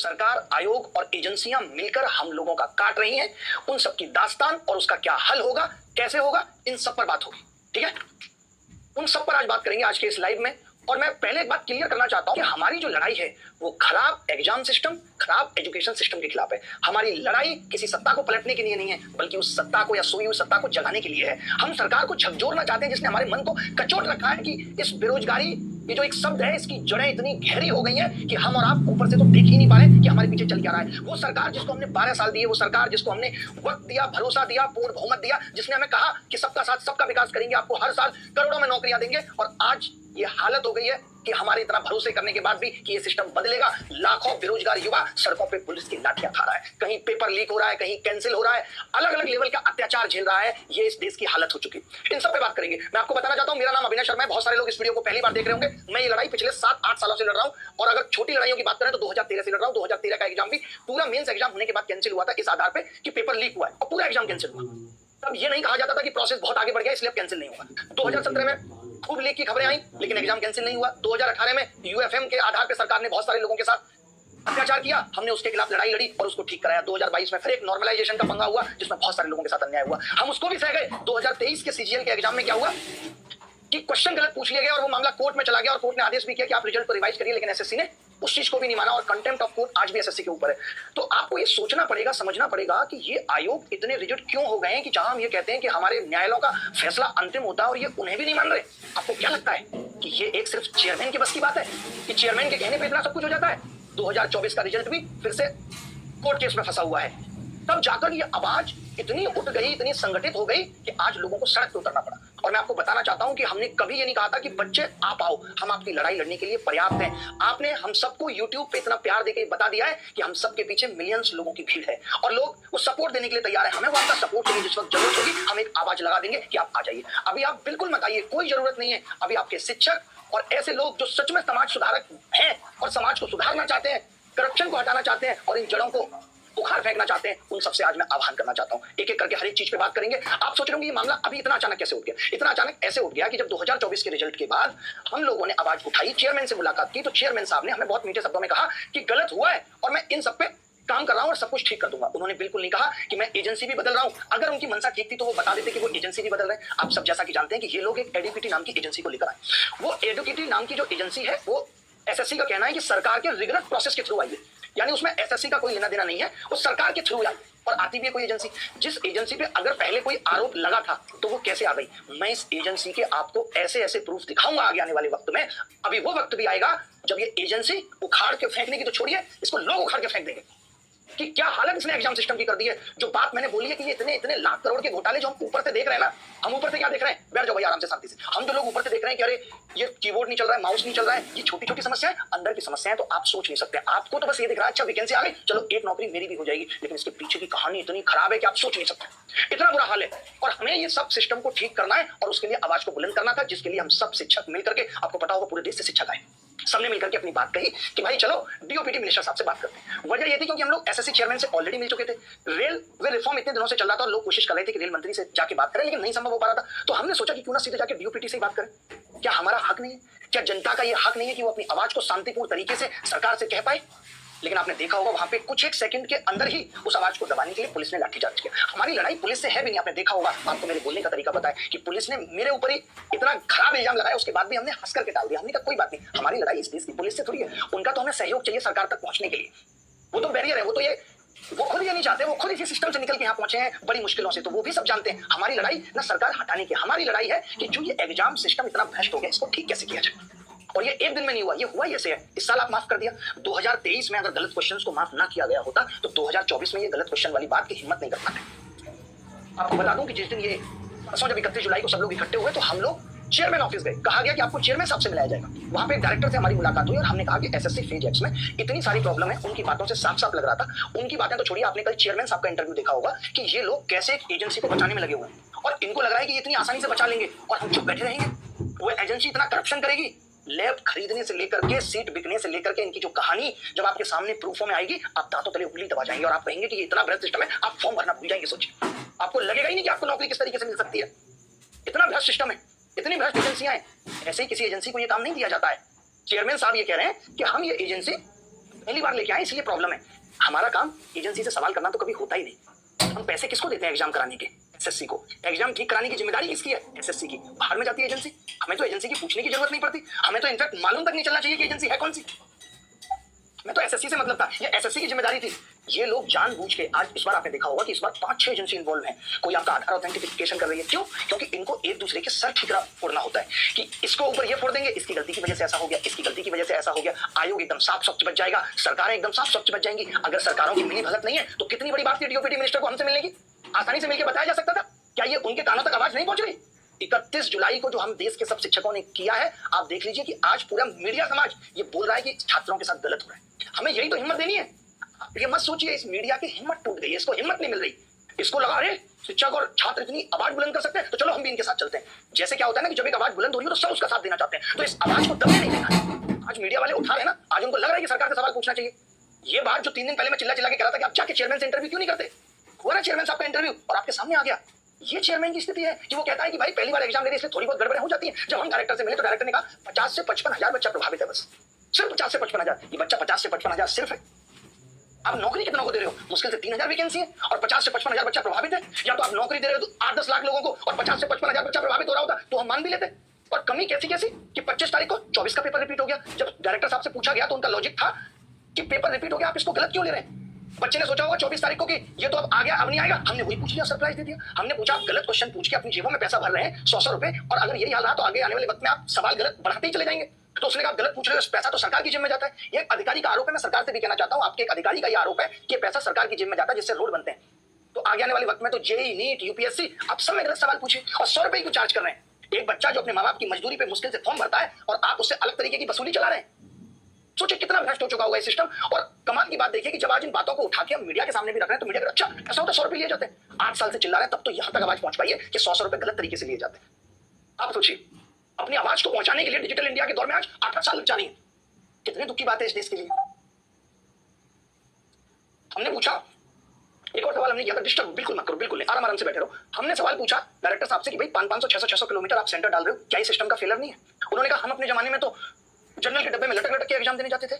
सरकार, आयोग और एजेंसियां मिलकर हम लोगों का काट रही हैं। उन सब की दास्तान और उसका क्या हल होगा, कैसे होगा, इन सब पर बात होगी। ठीक है, उन सब पर आज बात करेंगे आज के इस लाइव में। और मैं पहले एक बात क्लियर करना चाहता हूं कि हमारी जो लड़ाई है वो खराब एग्जाम सिस्टम, खराब एजुकेशन सिस्टम के खिलाफ है। हमारी लड़ाई किसी सत्ता को पलटने के लिए नहीं है, बल्कि उस सत्ता को या सोई हुई सत्ता को जगाने के लिए है। हम सरकार को झकझोरना चाहते हैं जिसने हमारे मन को कचोट रखा है कि इस बेरोजगारी, ये जो एक शब्द है, इसकी जड़ें इतनी गहरी हो गई हैं कि हम और आप ऊपर से तो देख ही नहीं पा रहे कि हमारे पीछे चल क्या रहा है। वो सरकार जिसको हमने 12 साल दिए, वो सरकार जिसको हमने वक्त दिया, भरोसा दिया, पूर्ण बहुमत दिया, जिसने हमें कहा कि सबका साथ सबका विकास करेंगे, आपको हर साल करोड़ों में नौकरियां देंगे, और आज ये हालत हो गई है कि हमारे इतना भरोसे करने के बाद भी कि ये सिस्टम बदलेगा, लाखों बेरोजगार युवा सड़कों पे पुलिस की लाठियां खा रहा है, कहीं पेपर लीक हो रहा है, कहीं कैंसिल हो रहा है, अलग अलग लेवल का अत्याचार झेल रहा है। ये इस देश की हालत हो चुकी। इन सब पे बात करेंगे। मैं आपको बताना चाहता हूं, मेरा नाम अविनाश शर्मा है। बहुत सारे लोग इस वीडियो को पहली बार देख रहे होंगे। मैं ये लड़ाई पिछले 7-8 सालों से लड़ रहा हूं, और अगर छोटी लड़ाइयों की बात करें तो 2013 से लड़ रहा हूं। 2013 का एग्जाम भी पूरा मेंस एग्जाम होने के बाद कैंसिल हुआ था, इस आधार पे कि पेपर लीक हुआ है, और पूरा एग्जाम कैंसिल हुआ। तब ये नहीं कहा जाता था कि प्रोसेस बहुत आगे बढ़ गया इसलिए अब कैंसिल नहीं हुआ। 2017 में खूब लीक की खबरें आई, लेकिन एग्जाम कैंसिल नहीं हुआ। 2018 में यूएफएम के आधार पर सरकार ने बहुत सारे लोगों के साथ अत्याचार किया, हमने उसके खिलाफ लड़ाई लड़ी और उसको ठीक कराया। 2022 में फिर एक नॉर्मलाइजेशन का पंगा हुआ जिसमें बहुत सारे लोगों के साथ अन्याय हुआ, हम उसको भी सह गए। 2023 के सीजीएल के एग्जाम में क्या हुआ कि क्वेश्चन गलत पूछ लिया गया और वो मामला कोर्ट में चला गया, और कोर्ट ने आदेश भी किया कि आप रिजल्ट को रिवाइज करिए, लेकिन एसएससी ने उस चीज को भी नहीं माना, और कंटेम्प्ट ऑफ कोर्ट आज भी एसएससी के ऊपर है। तो आपको ये सोचना पड़ेगा, समझना पड़ेगा कि ये आयोग इतने रिजिड क्यों हो गए हैं कि जहां हम ये कहते हैं कि हमारे न्यायालयों का फैसला अंतिम होता है और ये उन्हें भी नहीं मान रहे। आपको क्या लगता है कि ये एक सिर्फ चेयरमैन के बस की बात है कि चेयरमैन के कहने पर इतना सब कुछ हो जाता है? 2024 का रिजल्ट भी फिर से कोर्ट केस में फंसा हुआ है। तब जाकर ये आवाज इतनी उठ गई, इतनी संगठित हो गई कि आज लोगों को सड़क पर उतरना पड़ा। और मैं आपको बताना चाहता हूं कि हमने कभी ये नहीं कहा था कि बच्चे आप आओ, हम आपकी लड़ाई लड़ने के लिए पर्याप्त हैं। आपने हम सबको YouTube पे इतना प्यार देके बता दिया है कि हम सबके पीछे मिलियंस लोगों की भीड़ है, और लोग वो सपोर्ट देने के लिए तैयार है। हमें वो आपका सपोर्ट चाहिए, जिस वक्त जरूरत होगी हम एक आवाज लगा देंगे कि आप आ जाइए। अभी आप बिल्कुल मत आइए, कोई जरूरत नहीं है। अभी आपके शिक्षक और ऐसे लोग जो सच में समाज सुधारक हैं और समाज को सुधारना चाहते हैं, करप्शन को हटाना चाहते हैं और इन जड़ों को उखाड़ फेंकना चाहते हैं, उन सबसे आज मैं आह्वान करना चाहता हूं। एक एक करके हर एक चीज पे बात करेंगे। आप सोच रहे होंगे ये मामला अभी इतना अचानक कैसे उठ गया? इतना अचानक ऐसे उठ गया कि जब 2024 के रिजल्ट के बाद हम लोगों ने आवाज उठाई, चेयरमैन से मुलाकात की, तो चेयरमैन साहब ने हमें बहुत मीठे शब्दों में कहा कि गलत हुआ है और मैं इन सब पे काम कर रहा हूं और सब कुछ ठीक कर दूंगा। उन्होंने बिल्कुल नहीं कहा कि मैं एजेंसी भी बदल रहा हूं। अगर उनकी मनसा ठीक थी तो वो बता देते कि वो एजेंसी भी बदल रहे हैं। आप सब जैसा कि जानते हैं कि ये लोग एक एडुकेटी नाम की एजेंसी को लेकर आए। वो एडुकेटी नाम की जो एजेंसी है, वो एसएससी का कहना है कि सरकार के रिगरस प्रोसेस के थ्रू आई है, यानी उसमें एसएससी का कोई लेना देना नहीं है, वो सरकार के थ्रू आई। और आती भी है कोई एजेंसी, जिस एजेंसी पे अगर पहले कोई आरोप लगा था तो वो कैसे आ गई? मैं इस एजेंसी के आपको ऐसे ऐसे प्रूफ दिखाऊंगा आगे आने वाले वक्त में। अभी वो वक्त भी आएगा जब ये एजेंसी उखाड़ के फेंकने की तो छोड़िए, इसको लोग उखाड़ के फेंक देंगे कि क्या हालत इसने एग्जाम सिस्टम की कर दी है। जो बात मैंने बोली है कि ये इतने इतने लाख करोड़ के घोटाले जो हम ऊपर से देख रहे हैं ना, हम ऊपर से क्या देख रहे हैं? बैठ जाओ भाई आराम से, शांति से। हम जो लोग ऊपर से देख रहे हैं कि अरे ये कीबोर्ड नहीं चल रहा है, माउस नहीं चल रहा है, ये छोटी छोटी समस्या है, अंदर की समस्या है, तो आप सोच नहीं सकते। आपको तो बस ये दिख रहा है अच्छा वैकेंसी आ गई, चलो एक नौकरी मेरी भी हो जाएगी, लेकिन इसके पीछे की कहानी इतनी खराब है कि आप सोच नहीं सकते। इतना बुरा हाल है, और हमें ये सब सिस्टम को ठीक करना है और उसके लिए आवाज को बुलंद करना था, जिसके लिए हम सब शिक्षक मिलकर के, आपको पता होगा पूरे देश से शिक्षक आए, सबने मिलकर के अपनी बात कही कि भाई चलो डीओपीटी मिनिस्टर साहब से बात करते हैं। वजह ये थी क्योंकि हम लोग एसएससी चेयरमैन से ऑलरेडी मिल चुके थे। रेलवे रिफॉर्म इतने दिनों से चल रहा था और लोग कोशिश कर रहे थे कि रेल मंत्री से जाके बात करें, लेकिन नहीं संभव हो पा रहा था। तो हमने सोचा कि क्यों ना सीधे जाके डीओपीटी से ही बात करें। क्या हमारा हक नहीं है? क्या जनता का ये हक नहीं है कि वो अपनी आवाज को शांतिपूर्ण तरीके से सरकार से कह पाए? लेकिन आपने देखा होगा वहां पे कुछ एक सेकंड के अंदर ही उस आवाज को दबाने के लिए पुलिस ने लाठीचार्ज किया। हमारी लड़ाई पुलिस से है भी नहीं। आपने देखा होगा, आपको मेरे बोलने का तरीका पता है कि पुलिस ने मेरे ऊपर ही इतना खराब इल्जाम लगाया, उसके बाद भी हमने हंस करके टाल दिया। हमने कहा कोई बात नहीं, हमारी लड़ाई इस देश की पुलिस से थोड़ी है। उनका तो हमें सहयोग चाहिए सरकार तक पहुंचने के लिए। वो तो बैरियर है, वो खुद ये नहीं चाहते, वो खुद इसी सिस्टम से निकल के यहाँ पहुंचे हैं बड़ी मुश्किलों से, तो वो भी सब जानते हैं। हमारी लड़ाई ना सरकार हटाने की, हमारी लड़ाई है कि जो ये एग्जाम सिस्टम इतना भ्रष्ट हो गया, इसको ठीक कैसे किया जाए। और ये एक दिन में नहीं हुआ, ये हुआ ऐसे है। इस साल आप माफ कर दिया, 2023 में अगर गलत क्वेश्चंस को माफ ना किया गया होता तो 2024 में ये गलत क्वेश्चन वाली बात की हिम्मत नहीं कर पाते। आपको बता दूं कि जिस दिन ये जब 31 जुलाई को सब लोग इकट्ठे हुए तो हम लोग चेयरमैन ऑफिस गए, कहा गया कि आपको चेयरमैन साहब से मिलाया जाएगा। वहां पे एक डायरेक्टर से हमारी मुलाकात हुई और हमने कहा कि एसएससी फेज एक्स में इतनी सारी प्रॉब्लम है। उनकी बातों से साफ साफ लग रहा था, उनकी बातें तो छोड़िए, आपने कल चेयरमैन साहब का इंटरव्यू देखा होगा कि ये लोग कैसे एक एजेंसी को बचाने में लगे हुए हैं और इनको लग रहा है कि ये इतनी आसानी से बचा लेंगे और हम चुप बैठे रहेंगे। वो एजेंसी इतना करप्शन करेगी, लैब खरीदने से लेकर के सीट बिकने से लेकर के इनकी जो कहानी जब आपके सामने प्रूफों में आएगी, आप दांतों तले उंगली दबा जाएंगे और आप कहेंगे कि ये इतना भ्रष्ट सिस्टम है, आप फॉर्म भरना भूल जाएंगे। सोचिए, आपको लगेगा ही नहीं कि आपको नौकरी किस तरीके से मिल सकती है। इतना भ्रष्ट सिस्टम है, इतनी भ्रष्ट एजेंसियां हैं। ऐसे ही किसी एजेंसी को ये काम नहीं दिया जाता है। चेयरमैन साहब ये कह रहे हैं कि हम ये एजेंसी पहली बार लेके आए इसलिए प्रॉब्लम है। हमारा काम एजेंसी से सवाल करना तो कभी होता ही नहीं। हम पैसे किसको देते हैं एग्जाम कराने के? एसएससी को। एग्जाम ठीक कराने की जिम्मेदारी किसकी है? एसएससी की। बाहर में जाती है एजेंसी, हमें तो एजेंसी की पूछने की जरूरत नहीं पड़ती, हमें तो इनफैक्ट मालूम तक नहीं चलना चाहिए कि एजेंसी है कौन सी। मैं तो एसएससी से मतलब था, ये एसएससी की जिम्मेदारी थी। ये लोग जानबूझ के, आज इस बार आपने देखा होगा कि इस बार 5-6 एजेंसी इन्वॉल्व है। कोई आपका आधार ऑथेंटिफिकेशन कर रही है, क्यों? क्योंकि इनको एक दूसरे के सर ठिकरा फोड़ना होता है कि इसको ऊपर ये फोड़ देंगे, इसकी गलती की वजह से ऐसा हो गया, इसकी गलती की वजह से ऐसा हो गया। आयोग एकदम साफ स्वच्छ बच जाएगा, सरकारें एकदम साफ स्वच्छ बच जाएंगी। अगर सरकारों की मिली भगत नहीं है तो कितनी बड़ी बात थी डीओपीटी मिनिस्टर को हमसे मिलने की, आसानी से मिलकर बताया जा सकता था। क्या ये उनके कानों तक आवाज नहीं पहुंच रही? 31 जुलाई को जो हम देश के सब शिक्षकों ने किया है, आप देख लीजिए कि आज पूरा मीडिया समाज ये बोल रहा है कि छात्रों के साथ गलत हो रहा है। हमें यही तो हिम्मत देनी है। ये मत सोचिए इस मीडिया की हिम्मत टूट गई है, इसको हिम्मत नहीं मिल रही। इसको लगा अरे शिक्षक और छात्र इतनी आवाज बुलंद कर सकते हैं तो चलो हम भी इनके साथ चलते हैं। जैसे क्या होता है ना कि जब एक आवाज बुलंद हो रही है तो सब उसका साथ देना चाहते हैं, तो इस आवाज को दबने नहीं देना। आज मीडिया वाले उठा रहे हैं ना, आज उनको लग रहा है कि सरकार से सवाल पूछना चाहिए। ये बात जो 3 दिन पहले मैं चिल्ला चिल्ला के कह रहा था कि आप जाके चेयरमैन से इंटरव्यू क्यों नहीं करते, हुआ ना चेयरमैन साहब का इंटरव्यू और आपके सामने आ गया। ये चेयरमैन की स्थिति है कि वो कहता है कि भाई पहली बार एग्जाम दे रही है इसलिए थोड़ी बहुत गड़बड़ें हो जाती हैं। जब हम डायरेक्टर से मिले तो डायरेक्टर ने कहा 50 से 55 हजार बच्चा प्रभावित है, बस सिर्फ 50 से 55 हजार। ये बच्चा 50 से 55 हजार सिर्फ है। आप नौकरी कितनों को दे रहे हो? मुश्किल से 3000 वैकेंसी है और 50 से 55 हजार बच्चा प्रभावित है। या तो आप नौकरी दे रहे हो तो 8-10 लाख लोगों को और 50 से 55 हजार बच्चा प्रभावित हो रहा होता तो हम मान भी लेते। और कमी कैसी कैसी कि 25 तारीख को 24 का पेपर रिपीट हो गया। जब डायरेक्टर साहब से पूछा गया तो उनका लॉजिक था कि पेपर रिपीट हो गया, आप इसको गलत क्यों ले रहे हैं? बच्चे ने सोचा होगा 24 तारीख को कि ये तो अब आ गया, अब नहीं आएगा। हमने वही पूछ लिया, सरप्राइज दे दिया। हमने पूछा आप गलत क्वेश्चन पूछ के अपनी जेबों में पैसा भर रहे हैं 100 रुपए, और अगर यही हाल रहा तो आगे आने वाले वक्त में आप सवाल गलत बढ़ाते ही चले जाएंगे। तो उसने कहा आप गलत पूछ रहे हो, पैसा तो सरकार की जेब में जाता है। ये अधिकारी का आरोप है, मैं सरकार से भी कहना चाहता हूँ, आपके एक अधिकारी का ये आरोप है कि पैसा सरकार की जेब में जाता है जिससे रोड बनते हैं। तो आगे आने वाले वक्त में तो जेई, नीट, यूपीएससी, आप सब में गलत सवाल पूछे और 100 रुपए को चार्ज कर रहे हैं। एक बच्चा जो अपने माँ बाप की मजदूरी पे मुश्किल से फॉर्म भरता है और आप उससे अलग तरीके की वसूली चला रहे हैं। सोचिए कितना भ्रष्ट हो चुका होगा ये सिस्टम। और कमाल की बात देखिए कि जब आज इन बातों को उठा के हम मीडिया के सामने भी रख रहे हैं तो मीडिया अच्छा ऐसा होता है 100 रुपए लिए जाते हैं। 8 साल से चिल्ला रहे हैं तब तो यहां तक आवाज पहुंच पाई है कि 100 रुपए गलत तरीके से लिए जाते हैं। आप सोचिए अपनी आवाज को पहुंचाने के लिए डिजिटल इंडिया के दौर में आज 8 साल लग जा रही है। कितने दुख की बात है इस देश के लिए। हमने पूछा, एक और सवाल हमने किया था, डिस्टर्ब बिल्कुल मत करो, बिल्कुल नहीं, आराम से बैठे रहो। हमने सवाल पूछा डायरेक्टर साहब से कि भाई 500, 600 किलोमीटर आप सेंटर डाल रहे हो, क्या ये सिस्टम का फेलर नहीं है? उन्होंने कहा हम अपने जमाने में तो जनरल के डब्बे में लटक लटक के एग्जाम देने जाते थे।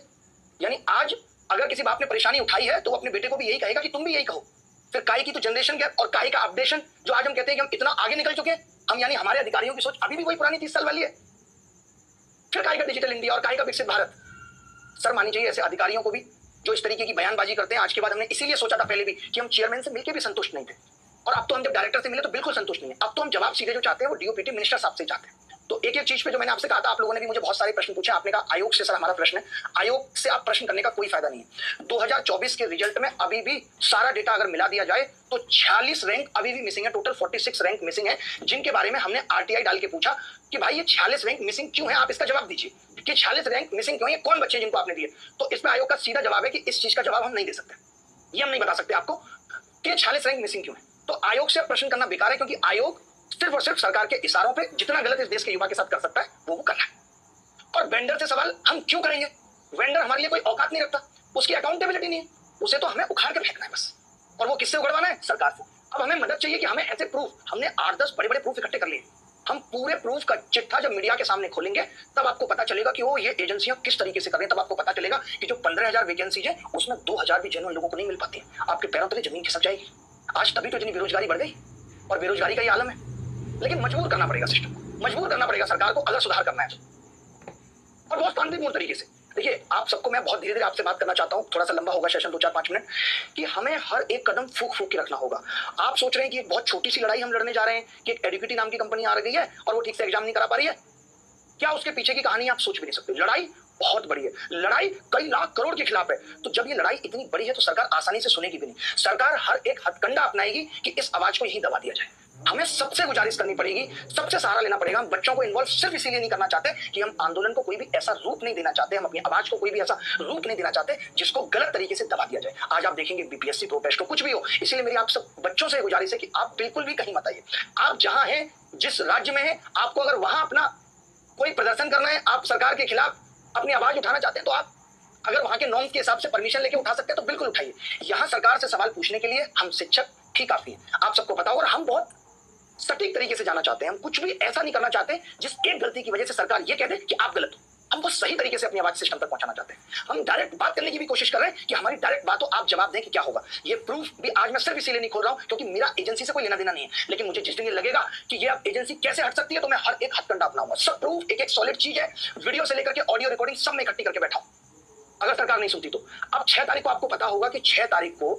यानी आज अगर किसी बाप ने परेशानी उठाई है तो वो अपने बेटे को भी यही कहेगा कि तुम भी यही कहो। फिर काई की तो जनरेशन गैप और काई का अपडेशन, जो आज हम कहते हैं कि हम इतना आगे निकल चुके हैं, हम यानी हमारे अधिकारियों की सोच अभी भी वही पुरानी 30 साल वाली है। फिर काई का डिजिटल इंडिया और काई का विकसित भारत। सर मानी चाहिए ऐसे अधिकारियों को भी जो इस तरीके की बयानबाजी करते हैं। आज के बाद हमने इसीलिए सोचा था पहले भी कि हम चेयरमैन से मिलकर भी संतुष्ट नहीं थे, और अब तो हम जब डायरेक्टर से मिले तो बिल्कुल संतुष्ट नहीं है। अब तो हम जवाब सीधे जो चाहते हैं वो डीओपीटी मिनिस्टर साहब से चाहते हैं। तो एक एक चीज पे जो मैंने आपसे कहा था, आप लोगों ने भी मुझे बहुत सारे प्रश्न पूछे। आपने कहा आयोग से सर हमारा प्रश्न है, आयोग से आप प्रश्न करने का कोई फायदा नहीं है। 2024 के रिजल्ट में अभी भी सारा डेटा अगर मिला दिया जाए तो 46 रैंक अभी भी मिसिंग है, टोटल 46 रैंक मिसिंग है, जिनके बारे में हमने आरटीआई डाल के पूछा कि भाई ये 46 रैंक मिसिंग क्यों है, आप इसका जवाब दीजिए कि 46 रैंक मिसिंग क्यों है, कौन बच्चे जिनको आपने दिए। तो इसमें आयोग का सीधा जवाब है कि इस चीज का जवाब हम नहीं दे सकते, ये हम नहीं बता सकते आपको कि 46 रैंक मिसिंग क्यों है। तो आयोग से प्रश्न करना बेकार है, क्योंकि आयोग सिर्फ और सिर्फ सरकार के इशारों पे जितना गलत इस देश के युवा के साथ कर सकता है वो कर रहा है। और वेंडर से सवाल हम क्यों करेंगे? वेंडर हमारे लिए कोई औकात नहीं रखता, उसकी अकाउंटेबिलिटी नहीं है, उसे तो हमें उखाड़ के फेंकना है बस। और वो किससे उगड़वाना है? सरकार से। अब हमें मदद चाहिए कि हमें ऐसे प्रूफ, हमने 8-10 बड़े बड़े प्रूफ इकट्ठे कर लिए, हम पूरे प्रूफ का चिट्ठा जब मीडिया के सामने खोलेंगे तब आपको पता चलेगा कि वो ये एजेंसियां किस तरीके से कर रही हैं। तब आपको पता चलेगा कि जो 15,000 वैकेंसीज है उसमें 2,000 भी जेन्युइन लोगों को नहीं मिल पाती है। आपके पैरों तले जमीन खिसक जाएगी। आज तभी तो इतनी बेरोजगारी बढ़ गई और बेरोजगारी का ये आलम है। लेकिन मजबूर करना पड़ेगा सिस्टम, मजबूर करना पड़ेगा सरकार को अगर सुधार करना है तो। और बहुत शांतिपूर्ण तरीके से देखिए, आप सबको मैं बहुत धीरे धीरे आपसे बात करना चाहता हूँ, थोड़ा सा लंबा होगा सेशन 2-4-5 मिनट, कि हमें हर एक कदम फूक फूक के रखना होगा। आप सोच रहे हैं कि एक बहुत छोटी सी लड़ाई हम लड़ने जा रहे हैं कि एक एडुकेटी नाम की कंपनी आ गई है और वो ठीक से एग्जाम नहीं करा पा रही है, क्या उसके पीछे की कहानी आप सोच भी नहीं सकते। लड़ाई बहुत बड़ी है, लड़ाई कई लाख करोड़ के खिलाफ है। तो जब ये लड़ाई इतनी बड़ी है तो सरकार आसानी से सुनेगी भी नहीं। सरकार हर एक हथकंडा अपनाएगी कि इस आवाज को यहीं दबा दिया जाए। हमें सबसे गुजारिश करनी पड़ेगी, सबसे सहारा लेना पड़ेगा। हम बच्चों को इन्वॉल्व सिर्फ इसीलिए नहीं करना चाहते कि हम आंदोलन को कोई भी ऐसा रूप नहीं देना चाहते, हम अपनी आवाज को कोई भी ऐसा रूप नहीं देना चाहते जिसको गलत तरीके से दबा दिया जाए। आज आप देखेंगे बीपीएससी प्रोटेस्ट हो, कुछ भी हो, इसीलिए मेरी आप सब बच्चों से गुजारिश है कि आप बिल्कुल भी कहीं मत आइए। आप जहां हैं, जिस राज्य में हैं, आपको अगर वहां अपना कोई प्रदर्शन करना है, आप सरकार के खिलाफ अपनी आवाज उठाना चाहते हैं, तो आप अगर वहां के नॉर्म्स के हिसाब से परमिशन लेके उठा सकते हैं तो बिल्कुल उठाइए। यहाँ सरकार से सवाल पूछने के लिए हम शिक्षक ही काफी हैं, आप सबको पता होगा। और हम बहुत सटीक तरीके से जाना चाहते हैं, हम कुछ भी ऐसा नहीं करना चाहते जिस एक गलती की वजह से सरकार ये कह दे कि आप गलत हो। हम बहुत सही तरीके से अपनी आवाज सिस्टम तक पहुंचाना चाहते हैं। हम डायरेक्ट बात करने की भी कोशिश कर रहे हैं कि हमारी डायरेक्ट बात हो, आप जवाब दें कि क्या होगा। ये प्रूफ भी आज मैं सिर्फ इसीलिए नहीं खोल रहा हूं क्योंकि मेरा एजेंसी से कोई लेना देना नहीं है, लेकिन मुझे जिस दिन ये लगेगा कि ये एजेंसी कैसे हट सकती है तो मैं हर एक हथकंडा अपनाऊंगा। सब प्रूफ एक एक सॉलिड चीज है, वीडियो से लेकर के ऑडियो रिकॉर्डिंग सब में इकट्ठी करके बैठा हूं, अगर सरकार नहीं सुनती तो। अब 6 तारीख को आपको पता होगा कि 6 तारीख को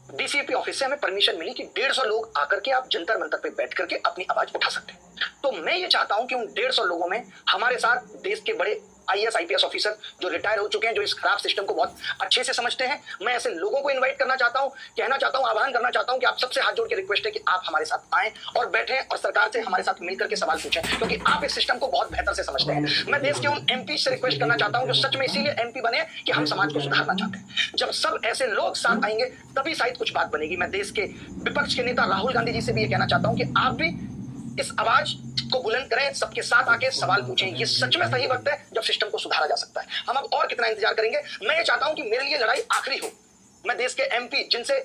डीसीपी ऑफिस से हमें परमिशन मिली कि 150 लोग आकर के आप जंतर मंतर पे बैठ करके अपनी आवाज उठा सकते हैं। तो मैं ये चाहता हूं कि उन 150 लोगों में हमारे साथ देश के बड़े आईएएस आईपीएस ऑफिसर जो रिटायर हो चुके हैं, जो इस खराब सिस्टम को बहुत अच्छे से समझते हैं, मैं ऐसे लोगों को इनवाइट करना चाहता हूं, कहना चाहता हूं, आह्वान करना चाहता हूं कि आप सबसे हाथ जोड़ के रिक्वेस्ट है कि आप हमारे साथ आएं और बैठें और सरकार से हमारे साथ मिलकर के सवाल पूछें, क्योंकि आप इस सिस्टम को बहुत बेहतर से समझते हैं। मैं देश के उन एमपी से रिक्वेस्ट करना चाहता हूं जो सच में इसीलिए एमपी बने कि हम समाज को सुधारना चाहते हैं। जब सब ऐसे लोग साथ आएंगे तभी शायद कुछ बात बनेगी। मैं देश के विपक्ष के नेता राहुल गांधी जी से भी ये कहना चाहता हूं कि आप भी इस आवाज को बुलंद करें, सबके साथ आके सवाल पूछें। ये सच में सही वक्त है जब सिस्टम को सुधारा जा सकता है। हम अब और कितना इंतजार करेंगे। मैं ये चाहता हूं कि मेरे लिए लड़ाई आखिरी हो। मैं देश के एमपी जिनसे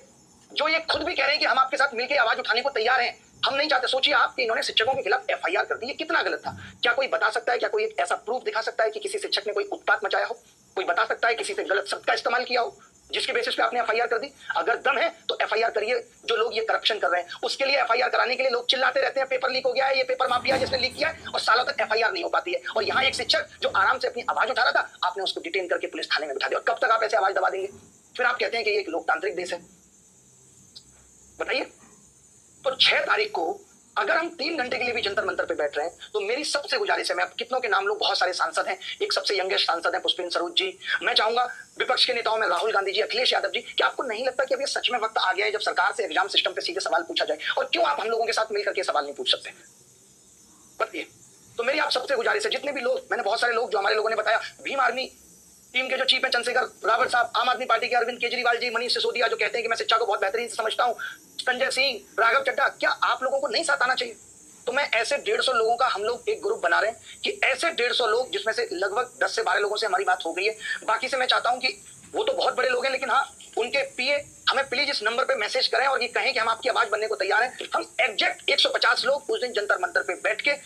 जो ये खुद भी कह रहे हैं कि हम आपके साथ मिलकर आवाज उठाने को तैयार हैं, हम नहीं चाहते। सोचिए आप कि इन्होंने शिक्षकों के खिलाफ एफआईआर कर दी, ये कितना गलत था। क्या कोई बता सकता है, क्या कोई ऐसा प्रूफ दिखा सकता है कि किसी शिक्षक ने कोई उत्पात मचाया हो? कोई बता सकता है किसी से गलत शब्द का इस्तेमाल किया हो जिसके बेसिस पे आपने एफआईआर कर दी? अगर दम है तो एफआईआर करिए। जो लोग ये करप्शन कर रहे हैं उसके लिए एफआईआर कराने के लिए लोग चिल्लाते रहते हैं, पेपर लीक हो गया है, ये पेपर माफिया जिसने लीक किया है, और सालों तक एफआईआर नहीं हो पाती है। और यहाँ एक शिक्षक जो आराम से अपनी आवाज उठा रहा था, आपने उसको डिटेन करके पुलिस थाने में बिठा दिया। और कब तक आप ऐसे आवाज दबा देंगे? फिर आप कहते हैं कि ये एक लोकतांत्रिक देश है। बताइए। तो 6 तारीख को अगर हम 3 घंटे के लिए भी जंतर मंतर पे बैठ रहे हैं तो मेरी सबसे गुजारिश है, मैं कितनों के नाम लूं, बहुत सारे सांसद हैं, एक सबसे यंगेस्ट सांसद हैं पुष्पेंद्र सरोज जी। मैं चाहूंगा विपक्ष के नेताओं में राहुल गांधी जी, अखिलेश यादव जी, कि आपको नहीं लगता कि अब ये सच में वक्त आ गया है जब सरकार से एग्जाम सिस्टम पे सीधे सवाल पूछा जाए? और क्यों आप हम लोगों के साथ मिलकर के सवाल नहीं पूछ सकते? बताइए। तो मेरी आप सबसे गुजारिश है, जितने भी लोग, मैंने बहुत सारे लोग जो हमारे लोगों ने बताया, भीम आर्मी टीम के जो चीफ है चंद्रशेखर रावत साहब, आम आदमी पार्टी के अरविंद केजरीवाल जी, मनीष सिसोदिया जो कहते हैं कि मैं शिक्षा को बहुत बेहतरीन से समझता हूं, संजय सिंह, राघव चड्ढा, क्या आप लोगों को नहीं साथ आना चाहिए? तो मैं ऐसे 150 लोगों का हम लोग एक ग्रुप बना रहे हैं कि ऐसे 150 लोग, जिसमें से लगभग 10 से 12 लोगों से हमारी बात हो गई है, बाकी से मैं चाहता हूं कि वो तो बहुत बड़े लोग हैं, लेकिन हाँ, उनके पीए हमें प्लीज इस नंबर पे मैसेज करें और ये कहें कि हम आपकी आवाज बनने को तैयार हैं। हम एग्जैक्ट 150 लोग उस दिन जंतर मंतर पे बैठ के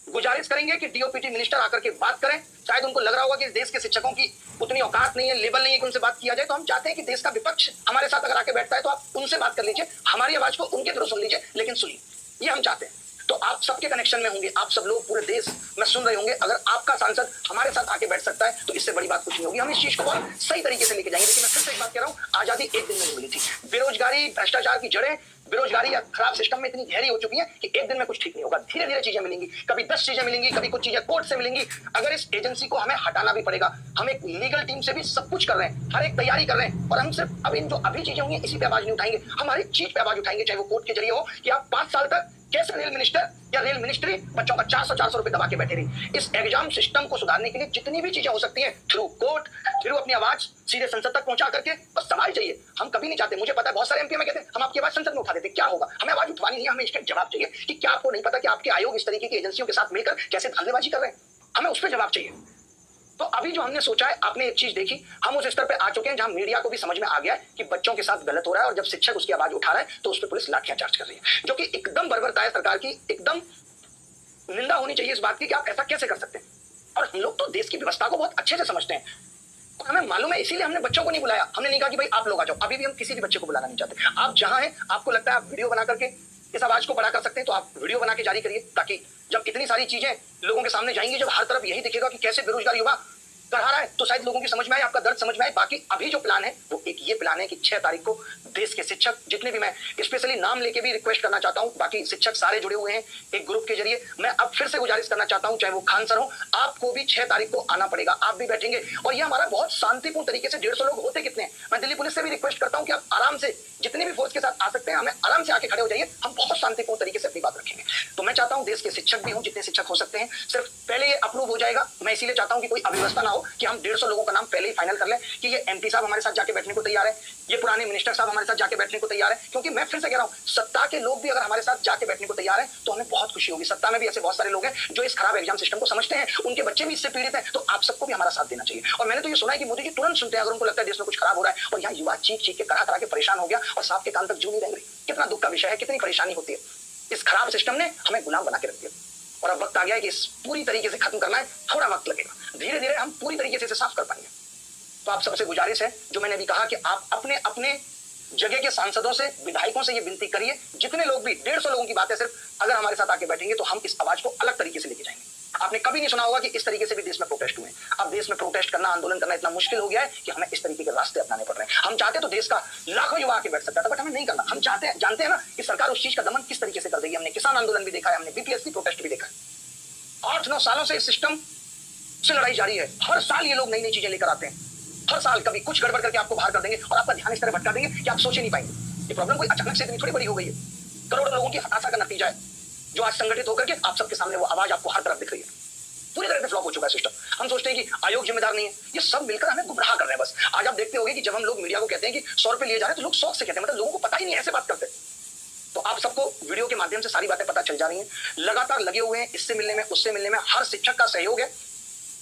गुजारिश करेंगे कि डीओपीटी मिनिस्टर आकर के बात करें। शायद उनको लग रहा होगा कि देश के शिक्षकों की उतनी औकात नहीं है, लेवल नहीं है कि उनसे बात किया जाए। तो हम चाहते हैं कि देश का विपक्ष हमारे साथ अगर आके बैठता है तो आप उनसे बात कर लीजिए, हमारी आवाज को उनके थ्रू सुन लीजिए, लेकिन सुनिए, ये हम चाहते हैं। तो आप सबके कनेक्शन में होंगे, आप सब लोग पूरे देश में सुन रहे होंगे। अगर आपका सांसद हमारे साथ आके बैठ सकता है तो इससे बड़ी बात कुछ नहीं होगी। हम इस चीज को बहुत सही तरीके से लेके जाएंगे। लेकिन मैं फिर से एक बात कह रहा हूँ, आजादी एक दिन में नहीं मिली थी। बेरोजगारी, भ्रष्टाचार की जड़ें, बेरोजगारी या खराब सिस्टम में इतनी गहरी हो चुकी है कि एक दिन में कुछ ठीक नहीं होगा। धीरे धीरे चीजें मिलेंगी, कभी 10 चीजें मिलेंगी, कभी कुछ चीजें कोर्ट से मिलेंगी। अगर इस एजेंसी को हमें हटाना भी पड़ेगा, हम एक लीगल टीम से भी सब कुछ कर रहे हैं, हर एक तैयारी कर रहे हैं। और हम सिर्फ अब इन जो अभी चीजें होंगी इसी पे आवाज नहीं उठाएंगे, हम हर एक चीज पे आवाज उठाएंगे, चाहे वो कोर्ट के जरिए हो कि आप 5 साल तक कैसे रेल मिनिस्टर या रेल मिनिस्ट्री बच्चों का 400 रुपए दबा के बैठे रही। इस एग्जाम सिस्टम को सुधारने के लिए जितनी भी चीजें हो सकती हैं, थ्रू कोर्ट, थ्रू अपनी आवाज सीधे संसद तक पहुंचा करके बस सवाल चाहिए। हम कभी नहीं चाहते, मुझे पता है बहुत सारे एमपी में कहते हैं हम आपकी आवाज संसद में उठा देते, क्या होगा? हमें आवाज उठवानी नहीं है, हमें इसका जवाब चाहिए कि क्या आपको नहीं पता कि आपके आयोग इस तरीके की एजेंसियों के साथ मिलकर कैसे धंधेबाजी कर रहे हैं? हमें उस पर जवाब चाहिए। तो अभी जो हमने सोचा है, आपने एक चीज देखी, हम उस स्तर पे आ चुके हैं जहां मीडिया को भी समझ में आ गया है कि बच्चों के साथ गलत हो रहा है, और जब शिक्षक उसकी आवाज उठा रहा है तो उस पर पुलिस लाठियां चार्ज कर रही है, जो कि एकदम बर्बरता है। सरकार की एकदम निंदा होनी चाहिए इस बात की कि आप ऐसा कैसे कर सकते हैं। और हम लोग तो देश की व्यवस्था को बहुत अच्छे से समझते हैं, और हमें मालूम है, इसीलिए हमने बच्चों को नहीं बुलाया। हमने नहीं कहा कि भाई आप लोग आ जाओ। अभी भी हम किसी भी बच्चे को बुलाना नहीं चाहते। आप जहां हैं, आपको लगता है आप वीडियो बना करके इस आवाज को बड़ा कर सकते हैं तो आप वीडियो बना के जारी करिए, ताकि जब इतनी सारी चीजें लोगों के सामने जाएंगी, जब हर तरफ यही दिखेगा कि कैसे बेरोजगार युवा करा रहा है, तो शायद लोगों की समझ में आए, आपका दर्द समझ में आए। बाकी अभी जो प्लान है वो एक ये प्लान है कि 6 तारीख को देश के शिक्षक जितने भी, मैं स्पेशली नाम लेके भी रिक्वेस्ट करना चाहता हूं, बाकी शिक्षक सारे जुड़े हुए हैं एक ग्रुप के जरिए। मैं अब फिर से गुजारिश करना चाहता हूं, चाहे वो खान सर हो, आपको भी 6 तारीख को आना पड़ेगा। आप भी बैठेंगे और ये हमारा बहुत शांतिपूर्ण तरीके से, 150 लोग होते कितने हैं, मैं दिल्ली पुलिस से भी रिक्वेस्ट करता हूं कि आप आराम से जितने भी फोर्स के साथ आ सकते हैं, हमें आराम से आके खड़े हो जाइए। हम बहुत शांतिपूर्ण तरीके से अपनी बात रखेंगे। तो मैं चाहता हूं देश के शिक्षक भी हों, जितने शिक्षक हो सकते हैं, सिर्फ पहले ये अप्रूव हो जाएगा। मैं इसीलिए चाहता हूं कि कोई अव्यवस्था ना हो कि हम 150 लोगों का नाम पहले ही फाइनल कर लें कि ये एमपी साहब हमारे साथ जाके बैठने को तैयार है, ये पुराने मिनिस्टर साहब हमारे साथ जाके बैठने को तैयार है। क्योंकि मैं फिर से कह रहा हूं, सत्ता के लोग भी अगर हमारे साथ जाके बैठने को तैयार है तो हमें बहुत खुशी होगी। सत्ता में भी ऐसे बहुत सारे लोग हैं जो इस खराब एग्जाम सिस्टम को समझते हैं, उनके बच्चे भी इससे पीड़ित हैं, तो आप सबको भी हमारा साथ देना चाहिए। और मैंने तो ये सुना है कि मोदी जी तुरंत सुनते हैं अगर उनको लगता है देश में कुछ खराब हो रहा है। और यहाँ युवा चीख चीख के करा के परेशान हो गया और साहब के कान तक जू नहीं रहेंगे। कितना दुख का विषय है, कितनी परेशानी होती है। इस खराब सिस्टम ने हमें गुलाम बना के रख दिया। और अब वक्त आ गया है कि इस पूरी तरीके से खत्म करना है, थोड़ा वक्त लगेगा, धीरे धीरे हम पूरी तरीके से इसे साफ कर पाएंगे। तो आप सबसे गुजारिश है, जो मैंने अभी कहा, कि आप अपने अपने जगह के सांसदों से, विधायकों से ये विनती करिए, जितने लोग भी 150 लोगों की बात है सिर्फ, अगर हमारे साथ आके बैठेंगे तो हम इस आवाज को अलग तरीके से लेके जाएंगे। आपने कभी नहीं सुना होगा कि इस तरीके से भी देश में प्रोटेस्ट हुए। अब देश में प्रोटेस्ट करना, आंदोलन करना इतना मुश्किल हो गया है कि हमें इस तरीके के रास्ते अपनाने पड़ रहे हैं। हम चाहते तो देश का लाखों युवा आके बैठ सकता था, बट हमें नहीं करना। हम जानते हैं ना कि सरकार उस चीज का दमन किस तरीके से कर देगी। हमने किसान आंदोलन भी देखा है, हमने बीपीएससी प्रोटेस्ट भी देखा है। 8-9 सालों से इस सिस्टम से लड़ाई जारी है। हर साल ये लोग नई नई चीजें लेकर आते हैं, हर साल कभी कुछ गड़बड़ करके आपको बाहर कर देंगे और आपका ध्यान इस तरह भटका देंगे कि आप सोच ही नहीं पाएंगे। ये प्रॉब्लम कोई अचानक से इतनी थोड़ी बड़ी हो गई है, करोड़ों लोगों की हताशा का नतीजा है, जो आज संगठित होकर के आप सबके सामने वो आवाज आपको हर तरफ दिख रही है। पूरी तरह से फ्लॉप हो चुका है सिस्टम। हम सोचते हैं कि आयोग जिम्मेदार नहीं है, ये सब मिलकर हमें गुमराह कर रहे हैं बस। आज आप देखते होंगे कि जब हम लोग मीडिया को कहते हैं कि 100 रुपए लिए जा रहे हैं, तो लोग शौक से कहते हैं, मतलब लोगों को पता ही नहीं, ऐसे बात करते हैं। तो आप सबको वीडियो के माध्यम से सारी बातें पता चल जा रही हैं, लगातार लगे हुए हैं इससे मिलने में, उससे मिलने में। हर शिक्षक का सहयोग है,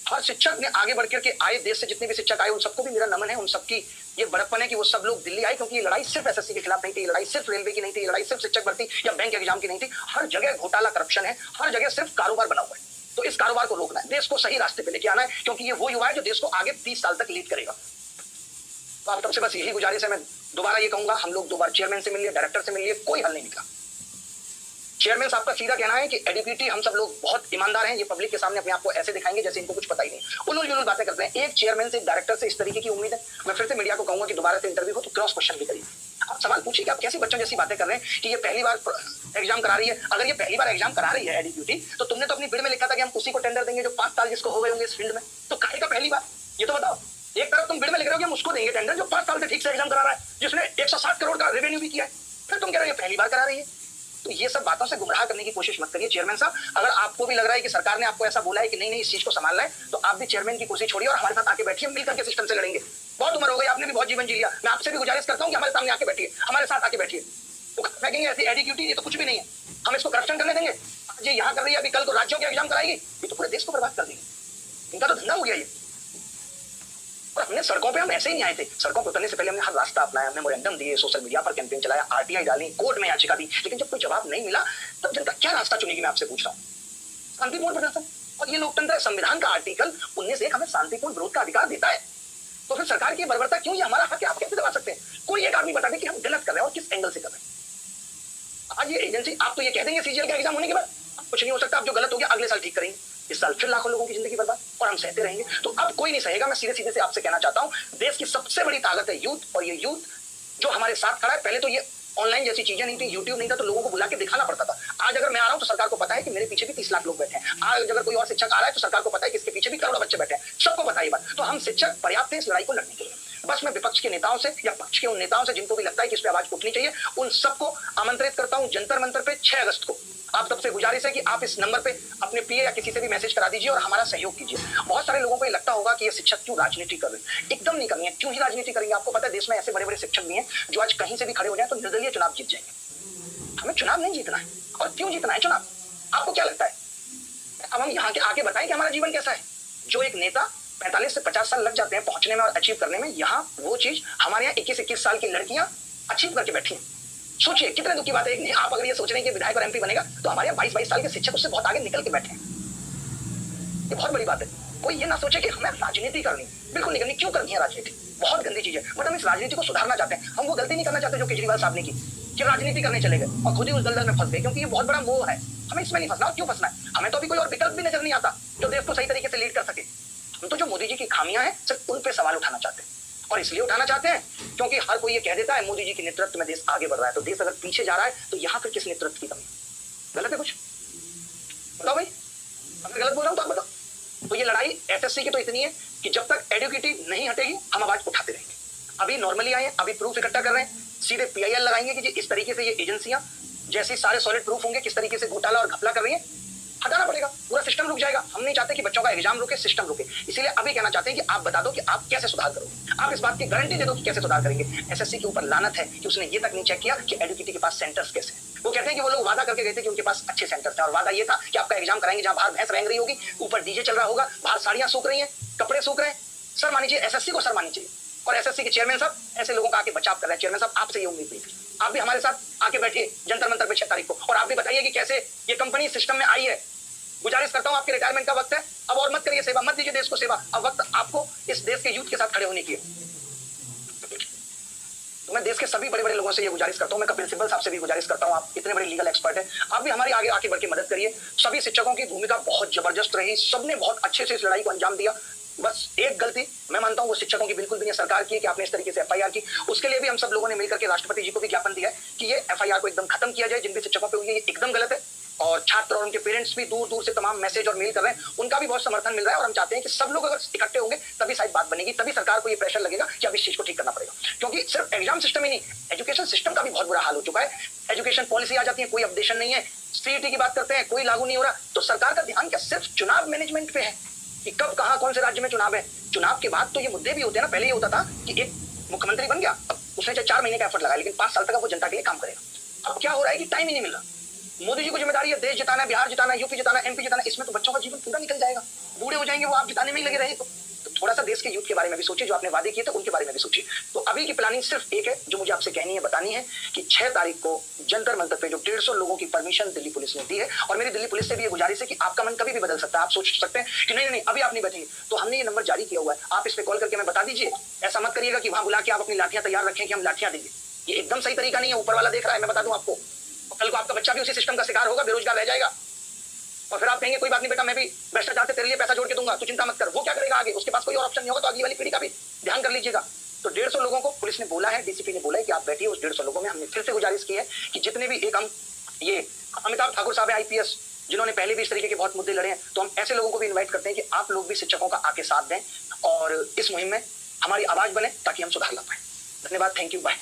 हर शिक्षक ने आगे बढ़ करके आए, देश से जितने भी शिक्षक आए उन सबको भी मेरा नमन है। उन सबकी ये बड़प्पन है कि वो सब लोग दिल्ली आए, क्योंकि ये लड़ाई सिर्फ एसएससी के खिलाफ नहीं थी, ये लड़ाई सिर्फ रेलवे की नहीं थी, ये लड़ाई सिर्फ शिक्षक भर्ती या बैंक एग्जाम की नहीं थी। हर जगह घोटाला, करप्शन है, हर जगह सिर्फ कारोबार बना हुआ है। तो इस कारोबार को रोकना है, देश को सही रास्ते पे लेके आना है, क्योंकि ये वो युवा है जो देश को आगे 30 साल तक लीड करेगा। तो आप सबसे बस यही गुजारिश है। मैं दोबारा ये कहूंगा, हम लोग 2 बार चेयरमैन से मिलिए, डायरेक्टर से मिलिए, कोई हल नहीं निकला। चेयरमैन साहब का सीधा कहना है कि एडुकेटी हम सब लोग बहुत ईमानदार हैं, ये पब्लिक के सामने अपने आप को ऐसे दिखाएंगे जैसे इनको कुछ पता ही नहीं, उल्लू-जुल्लू बातें करते हैं। एक चेयरमैन से, एक डायरेक्टर से इस तरीके की उम्मीद है। मैं फिर से मीडिया को कहूंगा कि दोबारा से इंटरव्यू हो तो क्रॉस क्वेश्चन भी करिए। आप सवाल पूछिए कि आप कैसे बच्चों जैसी बातें कर रहे हैं कि ये पहली बार एग्जाम करा रही है। अगर ये पहली बार एग्जाम करा रही है एडुकेटी, तो तुमने तो अपनी बिड में लिखा था कि हम उसी को टेंडर देंगे जो 5 साल जिसको हो गए होंगे इस फील्ड में, तो काहे का पहली बार, ये तो बताओ। एक तरफ तुम बिड में लिख रहे हो कि हम उसको देंगे टेंडर जो 5 साल से ठीक से एग्जाम करा रहा है, जिसने 160 करोड़ का रेवेन्यू भी किया है, फिर तुम कह रहे हो ये पहली बार करा रही है। तो ये सब बातों से गुमराह करने की कोशिश मत करिए चेयरमैन साहब। अगर आपको भी लग रहा है कि सरकार ने आपको ऐसा बोला है कि नहीं नहीं इस चीज को संभालना है, तो आप भी चेयरमैन की कुर्सी छोड़िए और हमारे साथ आके बैठिए, मिलकर के सिस्टम से लड़ेंगे। बहुत उम्र हो गई, आपने भी बहुत जीवन जी लिया, मैं आपसे भी गुजारिश करता हूँ कि हमारे सामने आके बैठिए, हमारे साथ आके बैठिए। तो फेंकेंगे ऐसी एडुकेटी, ये तो कुछ भी नहीं है, हम इसको करप्शन करने देंगे। आज ये यहाँ कर रही है, अभी कल को राज्यों के एग्जाम कराएगी, ये तो पूरे देश को बर्बाद कर देगी। इनका तो धंधा हो गया ये। और हमने सड़कों पे हम ऐसे ही नहीं आए थे, सड़कों पर उतरने से पहले हमने हर रास्ता अपनाया, हमने मोरेंडम दिए, सोशल मीडिया पर कैंपेन चलाया, आरटीआई डाली, कोर्ट में याचिका दी, लेकिन जब कोई जवाब नहीं मिला तब जनता क्या रास्ता चुनेगी, मैं आपसे पूछ रहा हूँ। शांतिपूर्ण प्रदर्शन, और ये लोकतंत्र संविधान का आर्टिकल 19(1) हमें शांतिपूर्ण विरोध का अधिकार देता है। तो फिर सरकार की बर्बरता क्यों, ये हमारा हक है, आप कैसे दबा सकते हैं? कोई एक आदमी बता दे कि हम गलत कर रहे हैं और किस एंगल से कर रहे हैं। आज ये एजेंसी, आप तो ये कह देंगे सीजीएल का एग्जाम होने के बाद कुछ नहीं हो सकता, आप जो गलत हो गया अगले साल ठीक करेंगे, इस साल फिर लाखों लोगों की जिंदगी बर्बाद, और हम सहते रहेंगे। तो अब कोई नहीं सहेगा। मैं सीधे सीधे से आपसे कहना चाहता हूं, देश की सबसे बड़ी ताकत है यूथ, और ये यूथ जो हमारे साथ खड़ा है। पहले तो ये ऑनलाइन जैसी चीजें नहीं थी, यूट्यूब नहीं था, तो लोगों को बुला के दिखाना पड़ता था। आज अगर मैं आ रहा हूं तो सरकार को पता है कि मेरे पीछे भी 30 लाख लोग बैठे हैं। आज अगर कोई और शिक्षक आ रहा है तो सरकार को पता है कि इसके पीछे भी करोड़ों बच्चे बैठे हैं, सबको पता है ये बात। तो हम शिक्षक पर्याप्त हैं इस लड़ाई को लड़ने के लिए। बस मैं विपक्ष के नेताओं से या पक्ष के उन नेताओं से जिनको भी लगता है कि इस पे आवाज उठनी चाहिए, उन सबको आमंत्रित करता हूं जंतर मंतर पे 6 अगस्त को। आप सबसे गुजारिश है कि आप इस नंबर पे अपने पीए या किसी से भी मैसेज करा दीजिए और हमारा सहयोग कीजिए। बहुत सारे लोगों को ये लगता होगा कि ये शिक्षक क्यों राजनीति कर रहे हैं, एकदम नहीं करनी है। क्यों ही राजनीति करेंगे? आपको पता है देश में ऐसे बड़े बड़े शिक्षक भी हैं जो आज कहीं से भी खड़े हो जाए तो निर्दलीय चुनाव जीत जाएंगे। हमें चुनाव नहीं जीतना है। और क्यों जीतना है चुनाव, आपको क्या लगता है? अब हम यहाँ के आके बताएं कि हमारा जीवन कैसा है। जो एक नेता 45 से 50 साल लग जाते हैं पहुंचने में और अचीव करने में, यहाँ वो चीज हमारे यहाँ 21-21 साल की लड़कियां अचीव करके बैठी हैं। सोचिए कितने दुख की बात है। आप अगर ये सोच रहे हैं कि विधायक और एमपी बनेगा, तो हमारे यहाँ 22-22 साल के शिक्षक उससे बहुत आगे निकल के बैठे हैं। ये बहुत बड़ी बात है। कोई ये ना सोचे कि हमें राजनीति करनी, बिल्कुल नहीं करनी। क्यों करनी है राजनीति? बहुत गंदी चीज है, बट हम इस राजनीति को सुधारना चाहते हैं। हम वो गलती नहीं करना चाहते जो केजरीवाल साहब ने की, कि राजनीति करने चले गए और खुद ही उस दलदल में फंस गए, क्योंकि ये बहुत बड़ा मोह है। हमें इसमें नहीं फंसना। क्यों फंसना है? हमें तो अभी कोई और विकल्प भी नजर नहीं आता जो देश को सही तरीके से लीड कर सके। हम तो जो मोदी जी की खामियां हैं सिर्फ उन पे सवाल उठाना चाहते हैं, और इसलिए उठाना चाहते हैं क्योंकि हर कोई ये कह देता है मोदी जी के नेतृत्व में देश आगे बढ़ रहा है। तो देश अगर पीछे जा रहा है तो यहाँ फिर किस नेतृत्व की कमी? गलत है कुछ? बताओ भाई, अगर गलत बोल रहा हूँ तो आप बताओ। तो ये लड़ाई एसएससी की तो इतनी है कि जब तक एडुकेटी नहीं हटेगी हम आवाज उठाते रहेंगे। अभी नॉर्मली आए, अभी प्रूफ इकट्ठा कर रहे हैं, सीधे पीआईएल लगाएंगे कि इस तरीके से ये एजेंसियां जैसे सारे सॉलिड प्रूफ होंगे किस तरीके से घोटाला और घपला कर रही है, हटाना पड़ेगा। पूरा सिस्टम रुक जाएगा। हम नहीं चाहते कि बच्चों का एग्जाम रुके, सिस्टम रुके। इसीलिए अभी कहना चाहते हैं कि आप बता दो कि आप कैसे सुधार करोगे। आप इस बात की गारंटी दे दो कि कैसे सुधार करेंगे। एसएससी के ऊपर लानत है कि उसने ये तक नहीं चेक किया कि एडुकेटी के पास सेंटर्स कैसे हैं। वो कहते हैं कि वो लोग वादा करके गए थे कि उनके पास अच्छे सेंटर्स हैं, और वादा ये था कि आपका एग्जाम कराएंगे जहां बाहर भैंस रेंग रही होगी, ऊपर डीजे चल रहा होगा, बाहर साड़ियां सूख रही हैं, कपड़े सूख रहे हैं। सर मानी चाहिए, एसएससी को सर मानी चाहिए। और एसएससी के चेयरमैन साहब ऐसे लोगों का आके बचाव कर रहे हैं। चेयरमैन साहब आपसे ये उम्मीद नहीं थी। आप भी हमारे साथ आके बैठिए जंतर मंतर पे 6 तारीख को, और आप भी बताइए कि कैसे ये कंपनी सिस्टम में आई है। गुजारिश करता हूं, आपके रिटायरमेंट का वक्त है, अब और मत करिए सेवा, मत दीजिए देश को सेवा, अब वक्त आपको इस देश के यूथ के साथ खड़े होने की है। तो मैं देश के सभी बड़े बड़े लोगों से ये गुजारिश करता हूं, मैं कपिल सिब्बल साहब से भी गुजारिश करता हूं, आप इतने बड़े लीगल एक्सपर्ट हैं, आप भी हमारी आगे आके बढ़ के मदद करिए। सभी शिक्षकों की भूमिका बहुत जबरदस्त रही, सबने बहुत अच्छे से इस लड़ाई को अंजाम दिया। बस एक गलती मैं मानता हूं वो शिक्षकों की बिल्कुल भी नहीं, सरकार की, कि आपने इस तरीके से एफआईआर की। उसके लिए भी हम सब लोगों ने मिलकर के राष्ट्रपति जी को भी ज्ञापन दिया है कि ये एफआईआर को एकदम खत्म किया जाए, जिन भी शिक्षकों पे हुई है ये एकदम गलत है। और छात्र और उनके पेरेंट्स भी दूर दूर से तमाम मैसेज और मेल कर रहे हैं, उनका भी बहुत समर्थन मिल रहा है, और हम चाहते हैं कि सब लोग अगर इकट्ठे होंगे तभी शायद बात बनेगी, तभी सरकार को ये प्रेशर लगेगा कि अब इस चीज को ठीक करना पड़ेगा। क्योंकि सिर्फ एग्जाम सिस्टम ही नहीं, एजुकेशन सिस्टम का भी बहुत बुरा हाल हो चुका है। एजुकेशन पॉलिसी आ जाती है, कोई अपडेशन नहीं है, सीईटी की बात करते हैं, कोई लागू नहीं हो रहा। तो सरकार का ध्यान क्या सिर्फ चुनाव मैनेजमेंट पे है कि कब कहां कौन से राज्य में चुनाव है? चुनाव के बाद तो ये मुद्दे भी होते हैं ना। पहले ये होता था कि एक मुख्यमंत्री बन गया, अब उसने चाहे 4 महीने का एफर्ट लगाया, लेकिन 5 साल तक वो जनता के लिए काम करेगा। अब क्या हो रहा है कि टाइम ही नहीं मिल रहा। मोदी जी को जिम्मेदारी है देश जिताना, बिहार जिताना, यूपी जिताना, एमपी जिताना, इसमें तो बच्चों का जीवन पूरा निकल जाएगा, बूढ़े हो जाएंगे वो आप जिताने में ही लगे रहे। तो थोड़ा सा देश के यूथ के बारे में भी सोचिए, जो आपने वादे किए थे उनके बारे में भी सोचिए। तो अभी की प्लानिंग सिर्फ एक है जो मुझे आपसे कहनी है, बतानी है, कि 6 तारीख को जंतर मंतर पे जो 150 लोगों की परमिशन दिल्ली पुलिस ने दी है, और मेरी दिल्ली पुलिस से भी ये गुजारिश है कि आपका मन कभी भी बदल सकता है। आप सोच सकते हैं कि नहीं नहीं अभी आप नहीं बैठेंगे, तो हमने ये नंबर जारी किया हुआ है, आप इस पे कॉल करके हमें बता दीजिए। ऐसा मत करिएगा कि वहां बुला के आप अपनी लाठियां तैयार रखें कि हम लाठियां देंगे, ये एकदम सही तरीका नहीं है। ऊपर वाला देख रहा है, मैं बता दूं आपको, कल को आपका बच्चा भी उसी सिस्टम का शिकार होगा, बेरोजगार रह जाएगा, और फिर आप कहेंगे कोई बात नहीं बेटा, मैं भी भ्रष्टाचार से तेरे लिए पैसा जोड़ के दूंगा, तू चिंता मत कर। वो क्या करेगा आगे, उसके पास कोई और ऑप्शन नहीं होगा। तो अगली वाली पीढ़ी का भी ध्यान कर लीजिएगा। तो 150 लोगों को पुलिस ने बोला है, डीसीपी ने बोला है कि आप बैठिए। उस 150 लोगों में हमने फिर से गुजारिश की है कि जितने भी एक हम ये अमिताभ ठाकुर साहब है आईपीएस, जिन्होंने पहले भी इस तरीके के बहुत मुद्दे लड़े हैं, तो हम ऐसे लोगों को भी इन्वाइट करते हैं कि आप लोग भी शिक्षकों का आके साथ दें और इस मुहिम में हमारी आवाज बने ताकि हम सुधार ला पाए। धन्यवाद, थैंक यू, बाय।